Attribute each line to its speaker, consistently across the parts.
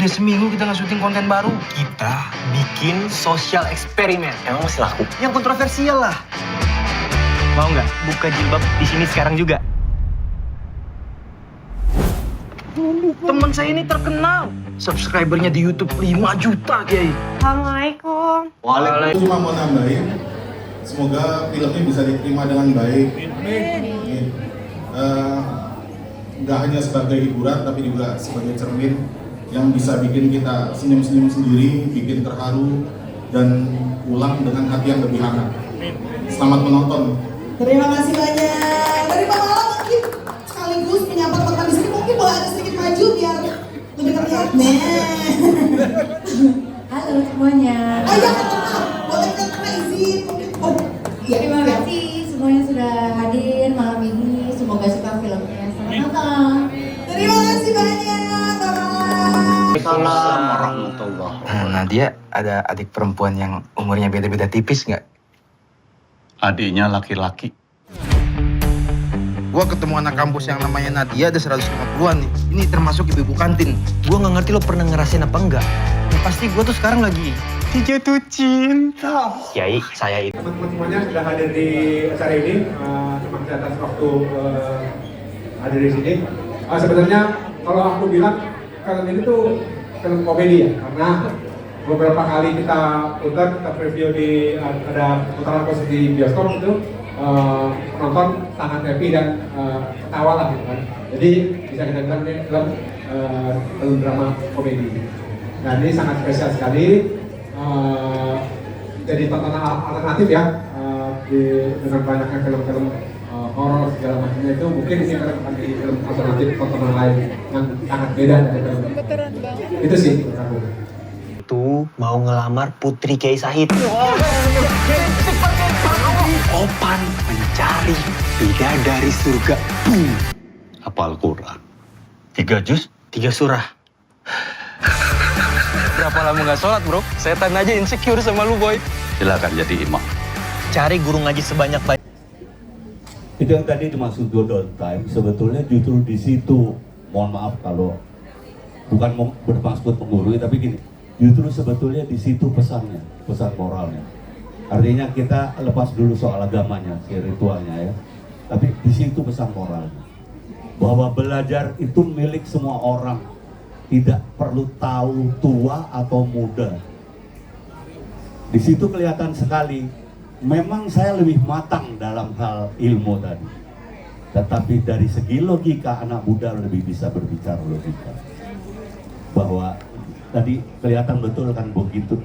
Speaker 1: Udah seminggu kita nggak syuting konten baru.
Speaker 2: Kita bikin social eksperimen. Emang masih laku?
Speaker 1: Yang kontroversial lah.
Speaker 2: Mau nggak buka jilbab di sini sekarang juga?
Speaker 1: Teman saya ini terkenal. Subscribernya di YouTube 5 juta, Kiai.
Speaker 3: Assalamualaikum.
Speaker 4: Waalaikumsalam. Cuma mau nambahin, semoga filmnya bisa diterima dengan baik. Amin. Nggak hanya sebagai hiburan, tapi juga sebagai cermin yang bisa bikin kita senyum-senyum sendiri, bikin terharu, dan pulang dengan hati yang lebih hangat. Selamat menonton.
Speaker 5: Terima kasih banyak. Dari Pak Mala mungkin sekaligus menyapa teman-teman di sini, mungkin boleh ada sedikit maju biar lebih terlihat.
Speaker 6: Halo semuanya.
Speaker 5: Ayo kenal, boleh kita izin. Oh, iya.
Speaker 6: Terima kasih semuanya sudah hadir malam ini. Semoga suka filmnya. Selamat nonton.
Speaker 5: Terima kasih banyak, Bapak.
Speaker 2: Waalaikumsalam warahmatullahi wabarakatuh.
Speaker 1: Nadia ada adik perempuan yang umurnya beda-beda tipis nggak?
Speaker 7: Adiknya laki-laki.
Speaker 1: Gua ketemu anak kampus yang namanya Nadia ada 150-an nih. Ini termasuk ibu-ibu kantin.
Speaker 2: Gua nggak ngerti lo pernah ngerasain apa enggak. Ya, pasti gua tuh sekarang lagi jatuh cinta. Yai, saya itu.
Speaker 8: Teman-teman semuanya sudah hadir di acara ini. Terima kasih atas waktu hadir di sini. Sebenarnya kalau aku bilang film ini tuh film komedi ya, karena beberapa kali kita putar, kita preview di ada putaran khusus di bioskop itu penonton sangat happy dan ketawa lah gitu kan. Jadi bisa kita bilang ini film drama komedi. Nah ini sangat spesial sekali. Jadi tontonan alternatif ya dengan banyaknya film-film horor segala macamnya itu mungkin ini akan jadi film alternatif tontonan lain yang sangat beda dari film itu sih menurut aku.
Speaker 2: Tuh mau ngelamar Putri Kiai Sahid. Opan mencari bidadari surga.
Speaker 7: Hafal Quran.
Speaker 2: 3 juz, 3 surah.
Speaker 1: Berapa lama nggak sholat, bro? Setan aja insecure sama lu, boy.
Speaker 7: Silakan jadi imam.
Speaker 2: Cari guru ngaji sebanyak-banyak.
Speaker 9: Itu yang tadi dimaksud golden time, sebetulnya justru di situ, mohon maaf kalau bukan bermaksud menggurui, tapi gini, justru sebetulnya di situ pesannya, pesan moralnya. Artinya kita lepas dulu soal agamanya, si ritualnya ya, tapi di situ pesan moralnya. Bahwa belajar itu milik semua orang, tidak perlu tahu tua atau muda. Di situ kelihatan sekali. Memang saya lebih matang dalam hal ilmu tadi. Tetapi dari segi logika, anak muda lebih bisa berbicara logika. Bahwa tadi kelihatan betul kan begitu.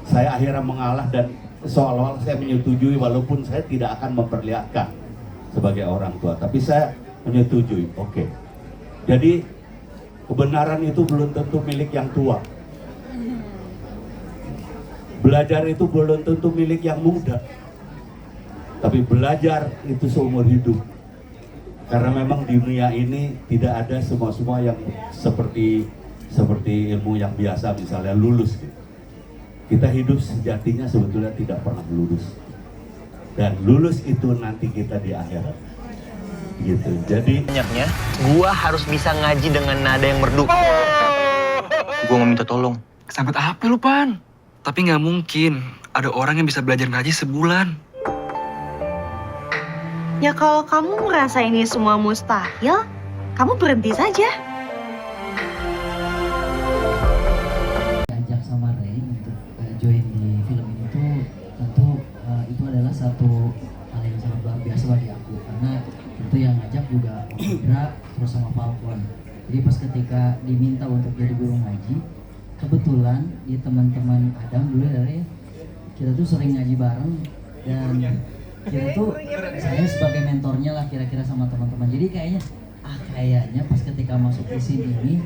Speaker 9: Saya akhirnya mengalah dan seolah-olah saya menyetujui walaupun saya tidak akan memperlihatkan sebagai orang tua. Tapi saya menyetujui, oke. Jadi kebenaran itu belum tentu milik yang tua. Belajar itu belum tentu milik yang muda, tapi belajar itu seumur hidup. Karena memang di dunia ini tidak ada semua yang seperti ilmu yang biasa, misalnya lulus. Kita hidup sejatinya sebetulnya tidak pernah lulus, dan lulus itu nanti kita di akhirat. Gitu. Jadi
Speaker 2: Banyaknya, gua harus bisa ngaji dengan nada yang merdu. Gua mau minta tolong.
Speaker 1: Kesambet apa lu, Pan? Tapi nggak mungkin ada orang yang bisa belajar ngaji sebulan.
Speaker 3: Ya kalau kamu merasa ini semua mustahil, kamu berhenti saja.
Speaker 10: Diajak sama Ray untuk join di film ini tuh tentu itu adalah satu hal yang sangat luar biasa bagi aku, karena tentu yang ngajak juga Om Indra terus sama Falcon. Jadi pas ketika diminta untuk jadi guru ngaji, kebetulan di teman-teman Adam dulu dari kita tuh sering ngaji bareng, dan kita tuh saya sebagai mentornya lah kira-kira sama teman-teman. Jadi kayaknya pas ketika masuk di sini ini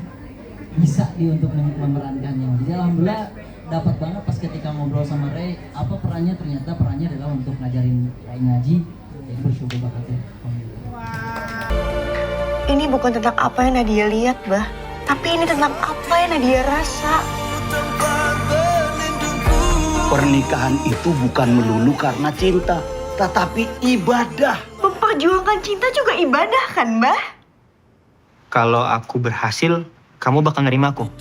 Speaker 10: bisa untuk memerankannya. Jadi alhamdulillah dapat banget pas ketika ngobrol sama Ray, apa perannya, ternyata perannya adalah untuk ngajarin Ray ngaji. Jadi bersyukur banget ya.
Speaker 3: Ini bukan tentang apa yang Nadia lihat, Bah. Tapi ini tentang apa yang Nadia rasa.
Speaker 7: Pernikahan itu bukan melulu karena cinta, tetapi ibadah.
Speaker 3: Memperjuangkan cinta juga ibadah kan, Bah?
Speaker 2: Kalau aku berhasil, kamu bakal nerima aku.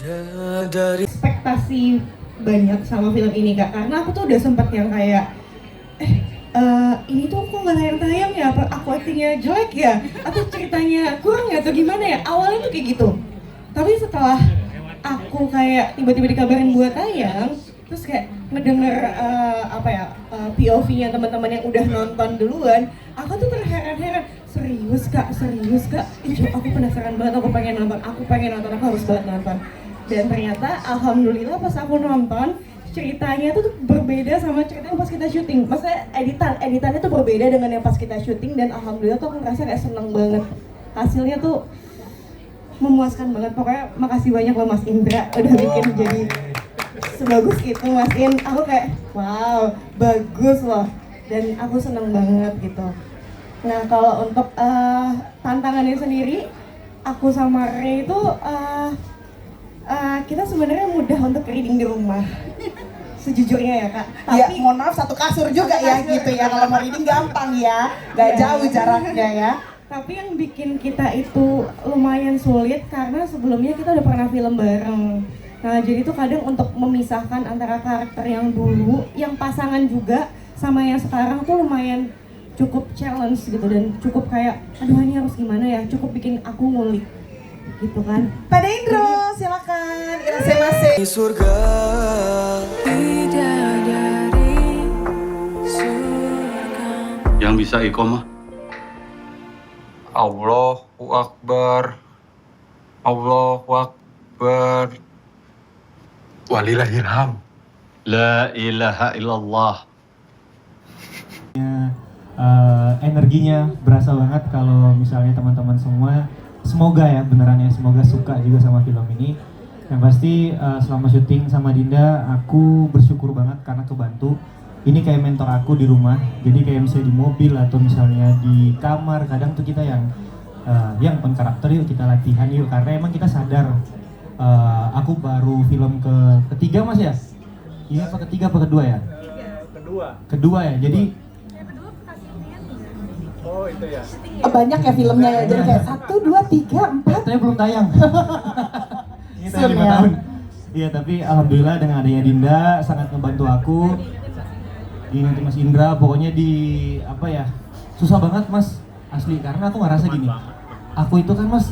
Speaker 5: Ekspektasi banyak sama film ini Kak, karena aku tuh udah sempat yang kayak ini tuh kok nggak tayang-tayang ya, apa aku aktingnya jelek ya, atau ceritanya kurang ya, atau gimana ya, awalnya tuh kayak gitu. Tapi setelah aku kayak tiba-tiba dikabarin buat tayang, terus kayak ngedenger POV-nya teman-teman yang udah nonton duluan, aku tuh terheran-heran, serius kak, aku penasaran banget, aku pengen nonton, aku harus banget nonton. Dan ternyata alhamdulillah pas aku nonton, ceritanya tuh berbeda sama cerita yang pas kita syuting. Maksudnya editannya tuh berbeda dengan yang pas kita syuting, dan alhamdulillah tuh aku ngerasa kayak seneng banget. Hasilnya tuh memuaskan banget. Pokoknya makasih banyak loh Mas Indra udah bikin jadi sebagus itu Mas In. Aku kayak wow, bagus loh. Dan aku seneng banget gitu. Nah kalau untuk tantangannya sendiri, aku sama Ray itu kita sebenarnya mudah untuk reading di rumah. Sejujurnya ya Kak.
Speaker 3: Tapi mohon maaf, satu kasur juga ya gitu ya. Kalau mau reading gampang ya, nggak jauh jaraknya ya.
Speaker 5: Tapi yang bikin kita itu lumayan sulit karena sebelumnya kita udah pernah film bareng. Nah jadi tuh kadang untuk memisahkan antara karakter yang dulu, yang pasangan juga, sama yang sekarang tuh lumayan cukup challenge gitu, dan cukup kayak aduh ini harus gimana ya, cukup bikin aku ngulik gitu kan.
Speaker 3: Pada Indro, silakan. Irase-mase.
Speaker 1: Surga
Speaker 7: Yang bisa iqomah.
Speaker 1: Allahu Akbar, Allahu Akbar, walillahilham.
Speaker 7: La ilaha illallah.
Speaker 2: Energinya berasa banget kalau misalnya teman-teman semua, semoga ya beneran ya, semoga suka juga sama film ini. Yang pasti selama syuting sama Dinda, aku bersyukur banget karena kebantu. Ini kayak mentor aku di rumah, jadi kayak misalnya di mobil atau misalnya di kamar, kadang tuh kita yang pen karakter yuk, kita latihan yuk, karena emang kita sadar aku baru film ketiga Mas ya? Iya apa ketiga apa kedua ya? Kedua ya, jadi
Speaker 3: Banyak ya filmnya ya, jadi kayak 1, 2, 3, 4.
Speaker 2: Tapi belum tayang. Ini tayang 5
Speaker 3: ya.
Speaker 2: tahun. Iya, tapi alhamdulillah dengan adanya Dinda sangat membantu aku. Nanti Mas Indra, pokoknya susah banget Mas, asli, karena aku ngerasa gini. Aku itu kan Mas,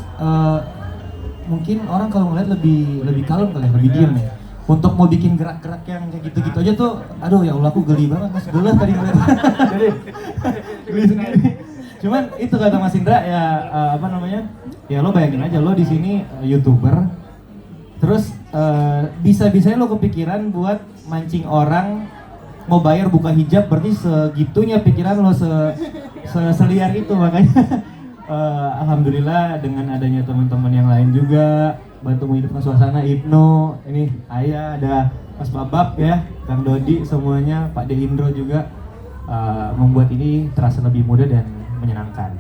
Speaker 2: mungkin orang kalau ngeliat lebih kalem kali ya, lebih diem ya. Untuk mau bikin gerak-gerak yang kayak gitu-gitu aja tuh, aduh ya Allah, aku geli banget Mas, gelah tadi ngeliat. Jadi geli sendiri. Cuman itu kata Mas Indra ya, ya lo bayangin aja, lo di sini YouTuber, terus bisa-bisanya lo kepikiran buat mancing orang mau bayar buka hijab, berarti segitunya pikiran lo seliar itu. Makanya alhamdulillah dengan adanya teman-teman yang lain juga bantu menghidupkan suasana. Ibnu, ini Ayah, ada Mas Babab ya, Kang Dodi, semuanya, Pak De Indro juga membuat ini terasa lebih mudah dan menyenangkan.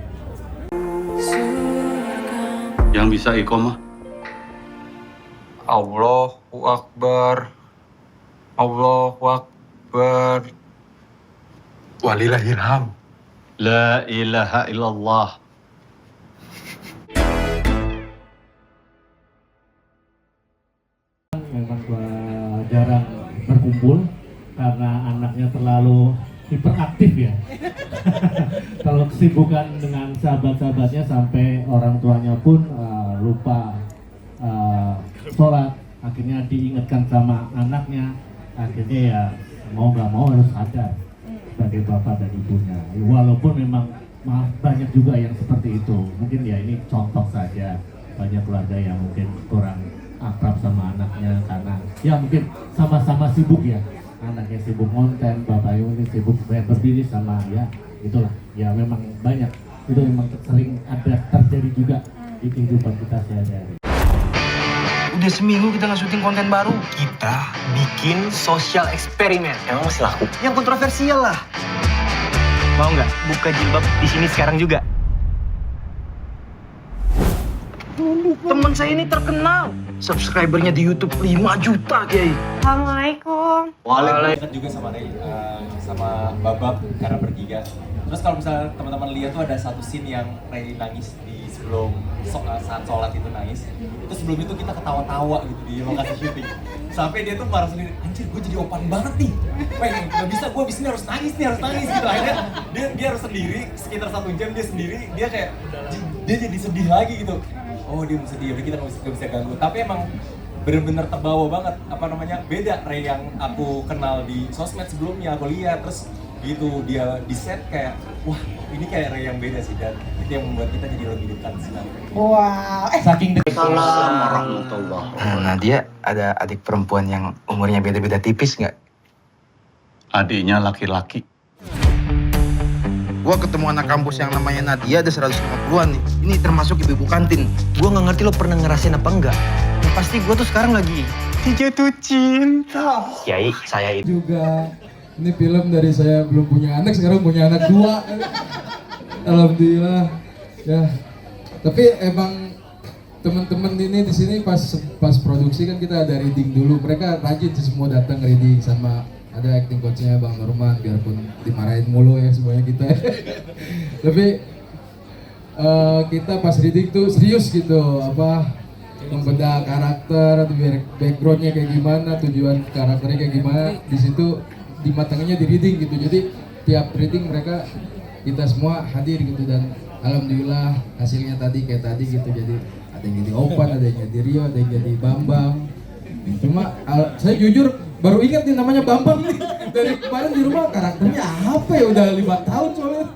Speaker 7: Yang bisa iqomah.
Speaker 1: Allahu Akbar, Allahu Akbar, walillahilham.
Speaker 7: La ilaha illallah.
Speaker 11: Memang jarang berkumpul karena anaknya terlalu hiperaktif ya. Kalau kesibukan dengan sahabat-sahabatnya sampai orang tuanya pun lupa sholat, akhirnya diingatkan sama anaknya, akhirnya ya mau nggak mau harus sadar sebagai bapak dan ibunya. Walaupun memang banyak juga yang seperti itu, mungkin ya ini contoh saja, banyak keluarga yang mungkin kurang akrab sama anaknya karena ya mungkin sama-sama sibuk ya, anaknya sibuk konten, bapaknya mungkin sibuk berbisnis sama ya itulah ya, memang banyak itu memang sering ada terjadi juga di kehidupan kita sehari-hari.
Speaker 1: Udah seminggu kita nggak syuting konten baru.
Speaker 2: Kita bikin social eksperimen. Emang masih laku? Yang kontroversial lah. Mau nggak buka jilbab di sini sekarang juga?
Speaker 1: Teman saya ini terkenal. Subscribernya di YouTube 5 juta, Kiai.
Speaker 3: Assalamualaikum.
Speaker 12: Waalaikumsalam juga sama Ray, sama Babab karena bertiga. Terus kalau misalnya teman-teman lihat tuh ada satu scene yang Ray nangis di sebelum saat sholat itu nangis. Itu sebelum itu kita ketawa-tawa gitu di lokasi syuting. Sampai dia tuh marah sendiri, anjir gue jadi opan banget nih. Wah gak bisa, gue abis ini harus nangis gitu. Akhirnya dia harus sendiri, sekitar 1 jam dia sendiri, dia kayak, dia jadi sedih lagi gitu. Oh dia sedih, udah kita gak bisa ganggu. Tapi emang bener-bener terbawa banget, beda Ray yang aku kenal di sosmed sebelumnya, aku lihat terus gitu dia di set kayak, wah ini kayak Ray yang beda sih, dan itu yang membuat kita jadi lebih dekat sekarang.
Speaker 3: Wow.
Speaker 2: Saking dekat.
Speaker 1: Assalamualaikum warahmatullahi wabarakatuh. Nadia ada adik perempuan yang umurnya beda-beda tipis nggak?
Speaker 7: Adiknya laki-laki.
Speaker 1: Gua ketemu anak kampus yang namanya Nadia ada 150-an nih. Ini termasuk ibu-ibu kantin. Gua nggak ngerti lo pernah ngerasain apa enggak. Yang pasti gua tuh sekarang lagi jatuh cinta. Kiai, saya itu
Speaker 13: juga. Ini film dari saya belum punya anak, sekarang punya anak 2. Alhamdulillah. Ya. Tapi emang teman-teman ini di sini pas produksi kan kita ada reading dulu. Mereka rajin sih semua datang reading, sama ada acting coachnya Bang Norman, biarpun dimarahin mulu ya semuanya kita. Tapi kita pas reading tuh serius gitu, membedah karakter, backgroundnya kayak gimana, tujuan karakternya kayak gimana. Di situ dimatanginnya di reading gitu. Jadi tiap reading kita semua hadir gitu, dan alhamdulillah hasilnya tadi kayak tadi gitu. Jadi ada yang jadi Opan, ada yang jadi Rio, ada yang jadi Bambang. Cuma saya jujur baru ingat nih namanya Bambang nih. Dari kemarin di rumah karakternya apa ya, udah 5 tahun soalnya.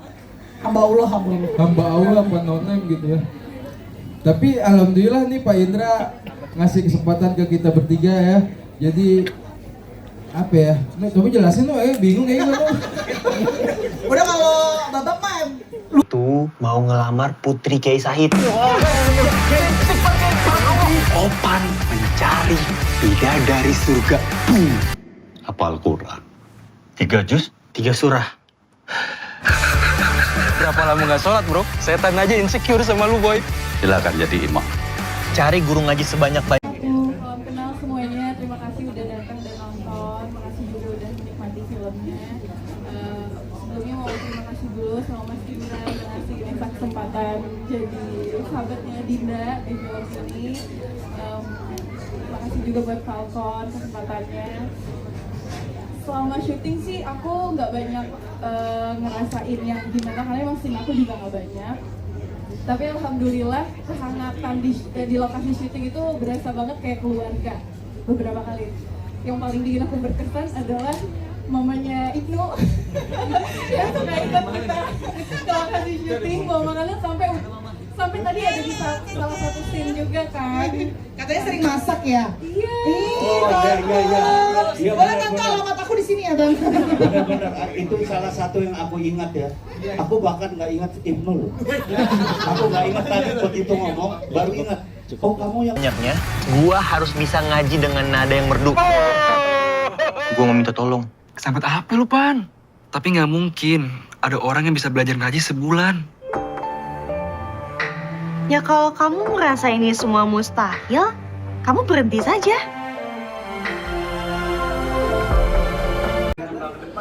Speaker 3: Hamba Allah.
Speaker 13: Hamba Allah, apa no-name gitu ya. Tapi alhamdulillah nih Pak Indra ngasih kesempatan ke kita bertiga ya. Jadi apa ya? Coba jelasin lo, bingung ya gimana?
Speaker 3: Udah kalau Babak mah
Speaker 1: tuh mau ngelamar Putri Kiai Sahid. Opan mencari bidadari surga.
Speaker 7: Hafal Quran.
Speaker 1: 3 juz, 3 surah. Berapa lama nggak sholat bro? Setan aja insecure sama lu boy.
Speaker 7: Silakan jadi imam.
Speaker 1: Cari guru ngaji sebanyak-banyak.
Speaker 5: Salam kenal semuanya, terima kasih udah datang dan nonton, makasih juga udah menikmati filmnya. Sebelumnya mau terima kasih dulu sama Mas Dinda yang ngasih Nesa kesempatan jadi sahabatnya Dinda di film ini. Terima kasih juga buat Falcon kesempatannya. Selama syuting sih aku nggak banyak ngerasain yang gimana, karena emang scene aku juga nggak banyak. Tapi alhamdulillah kehangatan di lokasi syuting itu berasa banget kayak keluarga beberapa kali. Yang paling bikin aku berkesan adalah mamanya Ibnu yang suka ikut kita ke lokasi syuting, bawa makanan sampai tadi ada di salah satu scene juga kan.
Speaker 3: katanya sering masak ya?
Speaker 5: Iya.
Speaker 3: Iya. Boleh kan alamat aku di sini ya, Bang?
Speaker 9: Benar-benar itu salah satu yang aku ingat ya. Aku bahkan nggak ingat Ibnu loh. Aku nggak ingat tadi begitu ngomong, baru ingat. Oh kamu yang
Speaker 1: banyaknya, gua harus bisa ngaji dengan nada yang merdu. Gua mau minta tolong. Kesambet apa lu, Pan? Tapi nggak mungkin ada orang yang bisa belajar ngaji sebulan.
Speaker 14: Ya kalau kamu merasa ini semua mustahil, kamu berhenti saja.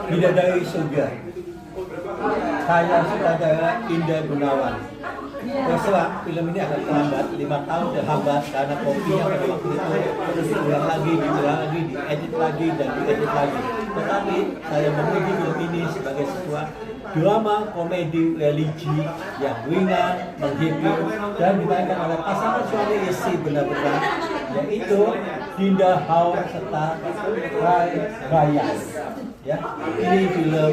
Speaker 9: Bidadari surga. Saya sutradara Indah Gunawan. Terus terang, film ini agak terlambat, 5 tahun terhambat karena kopinya pada waktu itu terus diulang lagi, diedit lagi, dan diedit lagi. Tetapi saya memuji film ini sebagai sebuah drama komedi religi yang ringan, menghibur, dan dimainkan oleh pasangan suami istri benar-benar, yaitu Dinda Hao serta Ray Ryan. Ya, ini film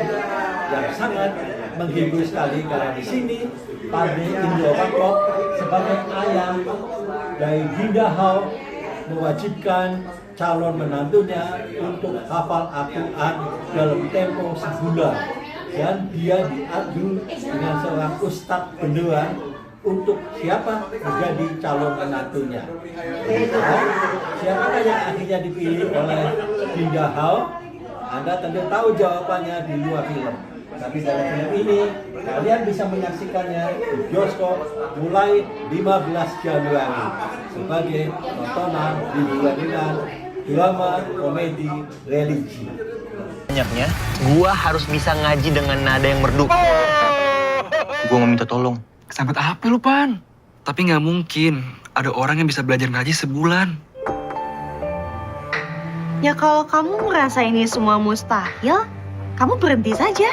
Speaker 9: yang sangat menghibur sekali karena di sini Pade Indro Bangkok sebagai ayah dari Dinda Hao mewajibkan calon menantunya untuk hafal Al-Quran dalam tempo sebulan, dan dia diadu dengan seorang ustadz beneran untuk siapa menjadi calon menantunya. Nah, siapakah yang akhirnya dipilih oleh Dinda Hao? Anda tentu tahu jawabannya di luar film. Tapi dalam film ini, kalian bisa menyaksikannya di bioskop mulai 15 Januari sebagai tontonan hiburan drama komedi religi.
Speaker 1: Banyaknya, gua harus bisa ngaji dengan nada yang merdu. Gua mau minta tolong. Kesambet apa lu, Pan?
Speaker 15: Tapi nggak mungkin ada orang yang bisa belajar ngaji sebulan.
Speaker 14: Ya kalau kamu merasa ini semua mustahil, kamu berhenti saja.